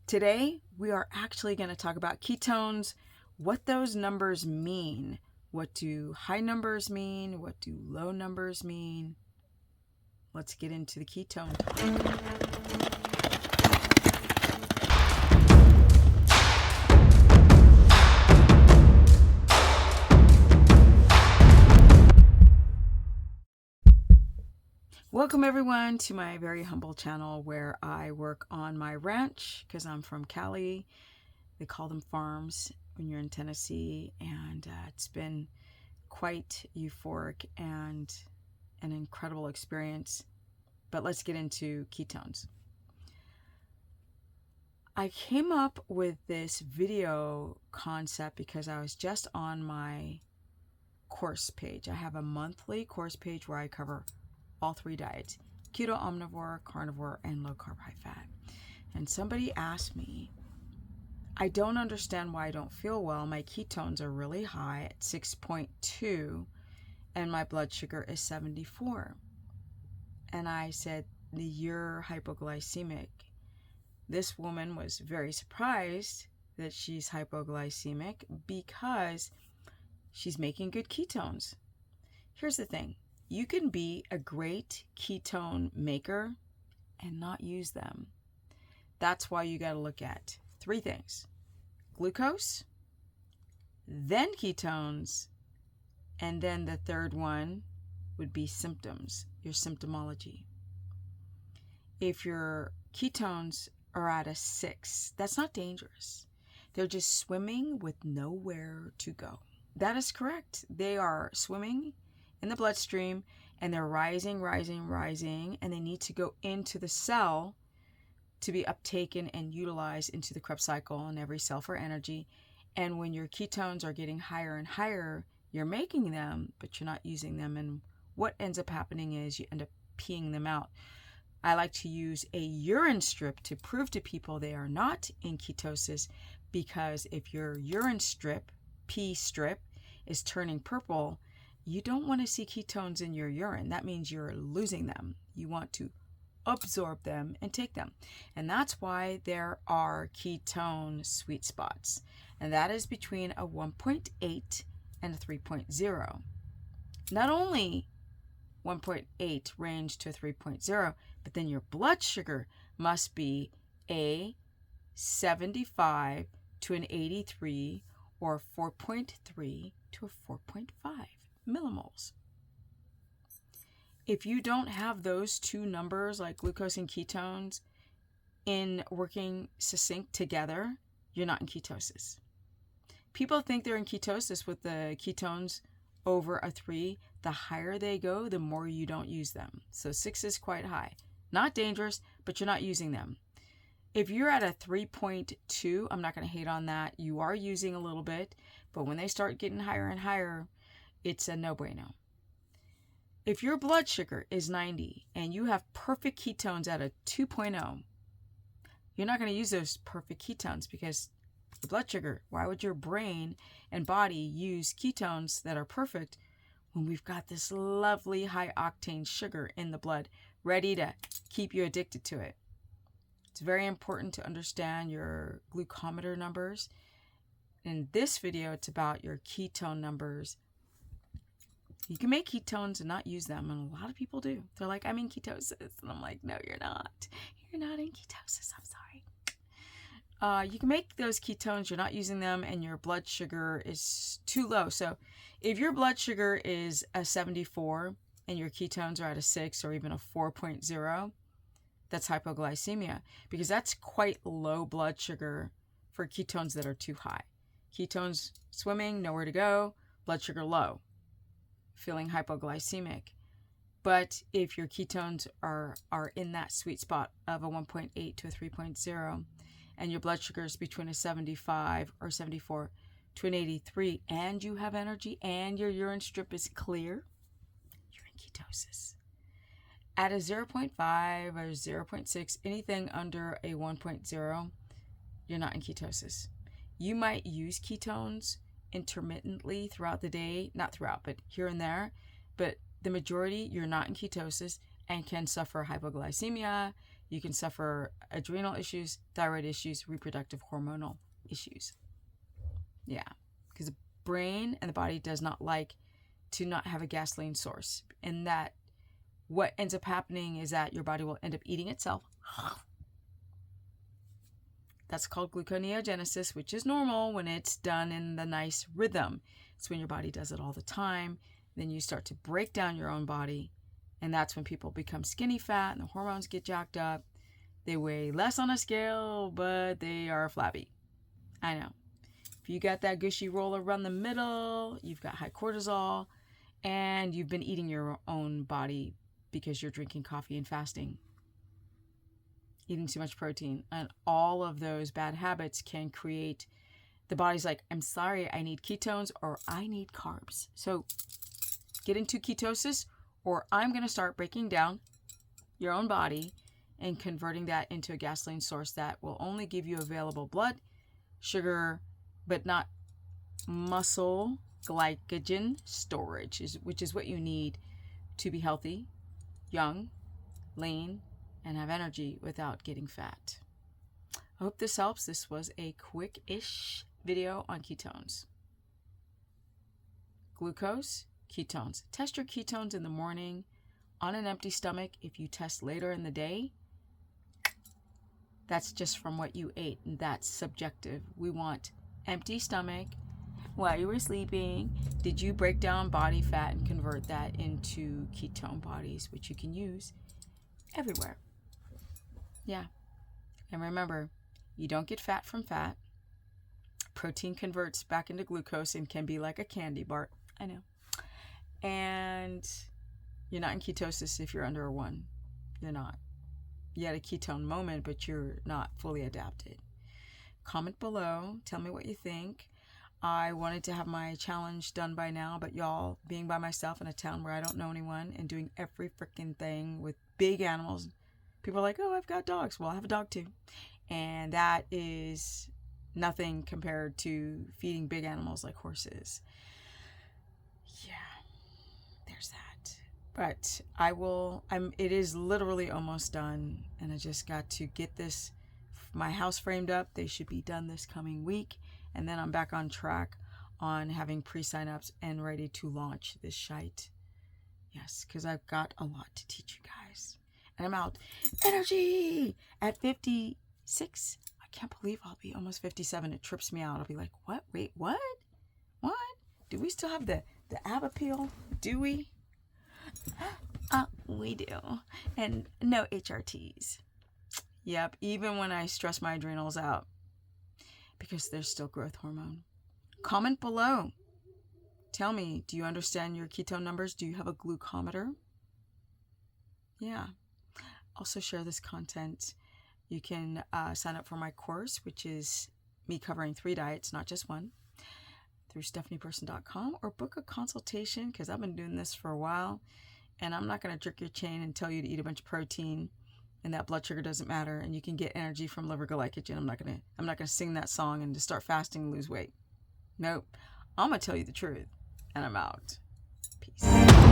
Today, we are actually going to talk about ketones, what those numbers mean. What do high numbers mean? What do low numbers mean? Let's get into the ketone talk. Welcome everyone to my very humble channel where I work on my ranch because I'm from Cali. They call them farms when you're in Tennessee, and it's been quite euphoric and an incredible experience. But let's get into ketones. I came up with this video concept because I was just on my course page. I have a monthly course page where I cover all three diets: keto, omnivore, carnivore, and low carb, high fat. And somebody asked me, I don't understand why I don't feel well. My ketones are really high at 6.2 and my blood sugar is 74. And I said, you're hypoglycemic. This woman was very surprised that she's hypoglycemic because she's making good ketones. Here's the thing. You can be a great ketone maker and not use them. That's why you got to look at three things: glucose, then ketones, and then the third one would be symptoms, your symptomology. If your ketones are at a 6, that's not dangerous. They're just swimming with nowhere to go. That is correct. They are swimming in the bloodstream and they're rising, and they need to go into the cell to be uptaken and utilized into the Krebs cycle and every cell for energy. And when your ketones are getting higher and higher, you're making them, but you're not using them. And what ends up happening is you end up peeing them out. I like to use a urine strip to prove to people they are not in ketosis, because if your urine strip, pee strip, is turning purple, you don't want to see ketones in your urine. That means you're losing them. You want to absorb them and take them. And that's why there are ketone sweet spots. And that is between a 1.8 and a 3.0. Not only 1.8 range to 3.0, but then your blood sugar must be a 75 to an 83 or 4.3 to a 4.5 millimoles. If you don't have those two numbers, like glucose and ketones, in working succinct together, you're not in ketosis. People think they're in ketosis with the ketones over a 3. The higher they go, the more you don't use them. So 6 is quite high. Not dangerous, but you're not using them. If you're at a 3.2, I'm not going to hate on that. You are using a little bit, but when they start getting higher and higher, it's a no-bueno. If your blood sugar is 90 and you have perfect ketones at a 2.0, you're not going to use those perfect ketones because the blood sugar, why would your brain and body use ketones that are perfect when we've got this lovely high octane sugar in the blood ready to keep you addicted to it? It's very important to understand your glucometer numbers. In this video, it's about your ketone numbers. You can make ketones and not use them, and a lot of people do. They're like, I'm in ketosis. And I'm like, no, you're not. You're not in ketosis. I'm sorry. You can make those ketones, you're not using them, and your blood sugar is too low. So if your blood sugar is a 74 and your ketones are at a 6 or even a 4.0, that's hypoglycemia, because that's quite low blood sugar for ketones that are too high. Ketones swimming, nowhere to go, blood sugar low, feeling hypoglycemic. But if your ketones are in that sweet spot of a 1.8 to a 3.0, and your blood sugar is between a 75 or 74 to an 83, and you have energy and your urine strip is clear, you're in ketosis. At a 0.5 or 0.6, anything under a 1.0, you're not in ketosis. You might use ketones intermittently throughout the day, not throughout, but here and there, but the majority, you're not in ketosis and can suffer hypoglycemia. You can suffer adrenal issues, thyroid issues, reproductive hormonal issues. Yeah, because the brain and the body does not like to not have a gasoline source. And that what ends up happening is that your body will end up eating itself. That's called gluconeogenesis, which is normal when it's done in the nice rhythm. It's when your body does it all the time. Then you start to break down your own body. And that's when people become skinny fat and the hormones get jacked up. They weigh less on a scale, but they are flabby. I know. If you got that gushy roll around the middle, you've got high cortisol, and you've been eating your own body because you're drinking coffee and fasting, eating too much protein. And all of those bad habits can create, the body's like, I'm sorry, I need ketones or I need carbs. So get into ketosis, or I'm going to start breaking down your own body and converting that into a gasoline source that will only give you available blood, sugar, but not muscle glycogen storage, which is what you need to be healthy, young, lean, and have energy without getting fat. I hope this helps. This was a quick-ish video on ketones. Glucose, ketones. Test your ketones in the morning on an empty stomach. If you test later in the day, that's just from what you ate, and that's subjective. We want empty stomach while you were sleeping. Did you break down body fat and convert that into ketone bodies, which you can use everywhere? Yeah. And remember, you don't get fat from fat. Protein converts back into glucose and can be like a candy bar. I know. And you're not in ketosis if you're under a 1. You're not. You had a ketone moment, but you're not fully adapted. Comment below. Tell me what you think. I wanted to have my challenge done by now, but y'all, being by myself in a town where I don't know anyone and doing every freaking thing with big animals, people are like, oh, I've got dogs. Well, I have a dog too. And that is nothing compared to feeding big animals like horses. Yeah, there's that. But it is literally almost done. And I just got to get my house framed up. They should be done this coming week. And then I'm back on track on having pre-sign-ups and ready to launch this shite. Yes, because I've got a lot to teach you guys. And I'm out. Energy! At 56. I can't believe I'll be almost 57. It trips me out. I'll be like, what? Wait, what? What? Do we still have the ab appeal? Do we? We do. And no HRTs. Yep, even when I stress my adrenals out, because there's still growth hormone. Comment below. Tell me, do you understand your ketone numbers? Do you have a glucometer? Yeah. Also share this content. You can sign up for my course, which is me covering 3 diets, not just one, through stephanieperson.com, or book a consultation, because I've been doing this for a while, and I'm not going to jerk your chain and tell you to eat a bunch of protein and that blood sugar doesn't matter, and you can get energy from liver glycogen. I'm not gonna sing that song and just start fasting and lose weight. Nope. I'm gonna tell you the truth, and I'm out. Peace.